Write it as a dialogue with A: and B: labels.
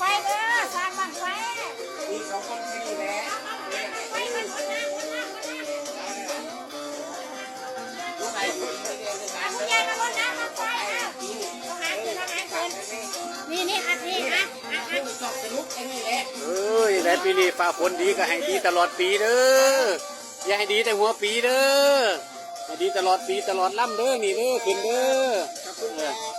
A: ไฟเด้อสร้างบังไฟ
B: มีสองคนที่แหละ
A: ไฟมันคนน้ำ
B: ลูกไอ้อยู่ที่เรียนงาน
A: คุณยายมาคนน้ำบังไฟเอาอาหารคืออาหารคนนี่อันนี้
B: สอบสนุกไอ้นี่แหละ
C: ได้ปีนี้ฟ้าฝนดีก็ให้ดีตลอดปีเด้ออย่าให้ดีแต่หัวปีเด้อให้ดีตลอดปีตลอดล่ำเด้อนี่เด้อขึ้นเด้อ